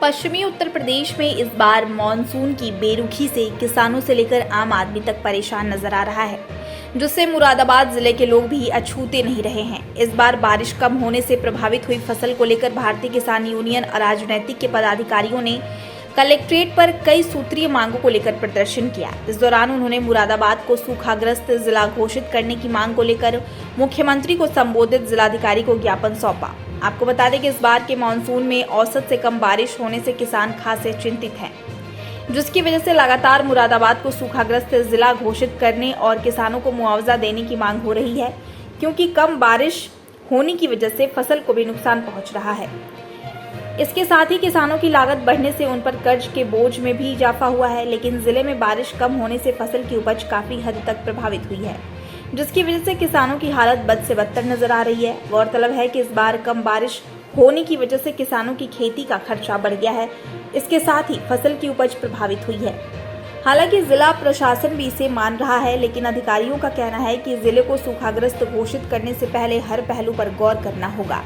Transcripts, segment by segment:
पश्चिमी उत्तर प्रदेश में इस बार मानसून की बेरुखी से किसानों से लेकर आम आदमी तक परेशान नजर आ रहा है, जिससे मुरादाबाद जिले के लोग भी अछूते नहीं रहे हैं। इस बार बारिश कम होने से प्रभावित हुई फसल को लेकर भारतीय किसान यूनियन और राजनीतिक के पदाधिकारियों ने कलेक्ट्रेट पर कई सूत्रीय मांगों को लेकर प्रदर्शन किया। इस दौरान उन्होंने मुरादाबाद को सूखाग्रस्त जिला घोषित करने की मांग को लेकर मुख्यमंत्री को संबोधित जिलाधिकारी को ज्ञापन सौंपा। आपको बता दें कि इस बार के मानसून में औसत से कम बारिश होने से किसान खासे चिंतित हैं, जिसकी वजह से लगातार मुरादाबाद को सूखाग्रस्त जिला घोषित करने और किसानों को मुआवजा देने की मांग हो रही है, क्योंकि कम बारिश होने की वजह से फसल को भी नुकसान पहुंच रहा है। इसके साथ ही किसानों की लागत बढ़ने से उन पर कर्ज के बोझ में भी इजाफा हुआ है, लेकिन जिले में बारिश कम होने से फसल की उपज काफी हद तक प्रभावित हुई है, जिसकी वजह से किसानों की हालत बद से बदतर नजर आ रही है। गौरतलब है कि इस बार कम बारिश होने की वजह से किसानों की खेती का खर्चा बढ़ गया है, इसके साथ ही फसल की उपज प्रभावित हुई है। हालांकि जिला प्रशासन भी इसे मान रहा है, लेकिन अधिकारियों का कहना है कि जिले को सूखाग्रस्त घोषित करने से पहले हर पहलू पर गौर करना होगा।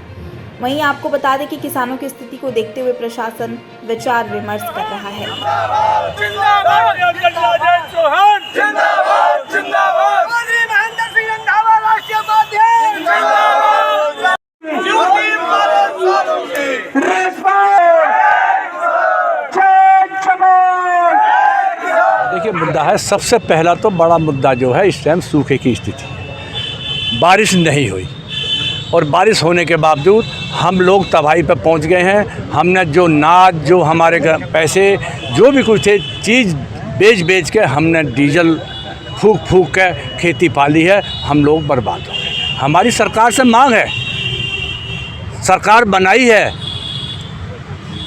वहीं आपको बता दें कि किसानों की स्थिति को देखते हुए प्रशासन विचार विमर्श कर रहा है। देखिए, मुद्दा है, सबसे पहला तो बड़ा मुद्दा जो है इस टाइम सूखे की स्थिति। बारिश नहीं हुई और बारिश होने के बावजूद हम लोग तबाही पर पहुंच गए हैं। हमने जो नाज, जो हमारे पैसे, जो भी कुछ थे चीज़ बेच के हमने डीजल फूक के खेती पाली है। हम लोग बर्बाद हो गए। हमारी सरकार से मांग है, सरकार बनाई है,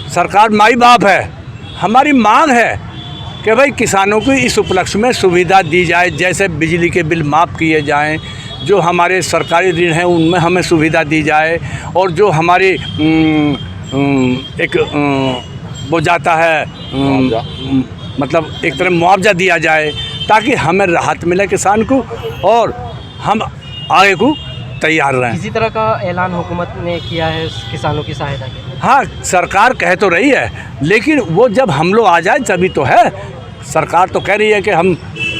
सरकार माई बाप है। हमारी मांग है कि भाई किसानों को इस उपलक्ष्य में सुविधा दी जाए, जैसे बिजली के बिल माफ़ किए जाएं, जो हमारे सरकारी ऋण हैं उनमें हमें सुविधा दी जाए, और जो हमारी एक वो जाता है मतलब एक तरह मुआवजा दिया जाए, ताकि हमें राहत मिले किसान को और हम आगे को तैयार रहें। इसी तरह का ऐलान हुकूमत ने किया है किसानों की सहायता के लिए। हाँ, सरकार कह तो रही है, लेकिन वो जब हम लोग आ जाए तभी तो है। सरकार तो कह रही है कि हम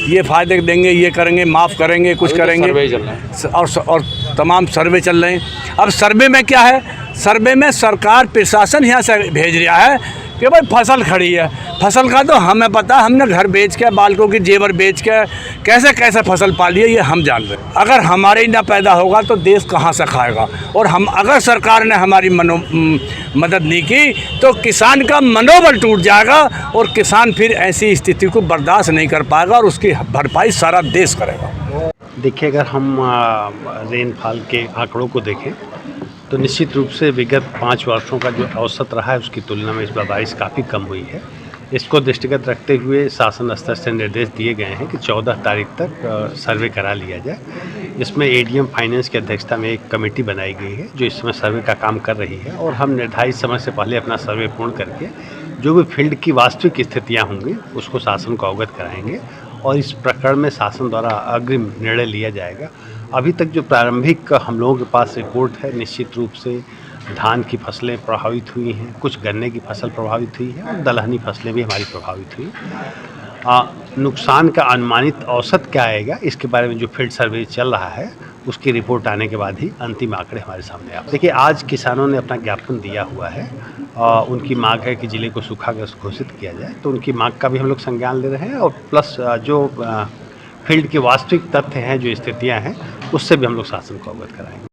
ये फ़ायदे देंगे, ये करेंगे, माफ़ करेंगे, कुछ करेंगे, सर्वे चल रहे हैं और तमाम सर्वे चल रहे हैं। अब सर्वे में क्या है, सर्वे में सरकार प्रशासन यहाँ से भेज रहा है कि भाई फसल खड़ी है। फसल का तो हमें पता, हमने घर बेच के, बालकों की जेवर बेच के कैसे कैसे फसल पाली है ये हम जान रहे हैं। अगर हमारे ही ना पैदा होगा तो देश कहाँ से खाएगा, और हम अगर सरकार ने हमारी मदद नहीं की तो किसान का मनोबल टूट जाएगा और किसान फिर ऐसी स्थिति को बर्दाश्त नहीं कर पाएगा और उसकी भरपाई सारा देश करेगा। देखिए, अगर हम रेनफॉल के आंकड़ों को देखें तो निश्चित रूप से विगत 5 वर्षों का जो औसत रहा है उसकी तुलना में इस बार बारिश काफ़ी कम हुई है। इसको दृष्टिगत रखते हुए शासन स्तर से निर्देश दिए गए हैं कि 14 तारीख तक सर्वे करा लिया जाए। इसमें एडीएम फाइनेंस की अध्यक्षता में एक कमेटी बनाई गई है जो इस समय सर्वे का काम कर रही है, और हम निर्धारित समय से पहले अपना सर्वे पूर्ण करके जो भी फील्ड की वास्तविक स्थितियाँ होंगी उसको शासन को अवगत कराएंगे, और इस प्रकरण में शासन द्वारा अग्रिम निर्णय लिया जाएगा। अभी तक जो प्रारंभिक हम लोगों के पास रिपोर्ट है, निश्चित रूप से धान की फसलें प्रभावित हुई हैं, कुछ गन्ने की फसल प्रभावित हुई है और दलहनी फसलें भी हमारी प्रभावित हुई। नुकसान का अनुमानित औसत क्या आएगा इसके बारे में जो फील्ड सर्वे चल रहा है उसकी रिपोर्ट आने के बाद ही अंतिम आंकड़े हमारे सामने आए। देखिए, आज किसानों ने अपना ज्ञापन दिया हुआ है, उनकी मांग है कि जिले को सूखाग्रस्त घोषित किया जाए, तो उनकी मांग का भी हम लोग संज्ञान ले रहे हैं, और प्लस जो फील्ड के वास्तविक तथ्य हैं, जो स्थितियाँ हैं, उससे भी हम लोग शासन को अवगत कराएंगे।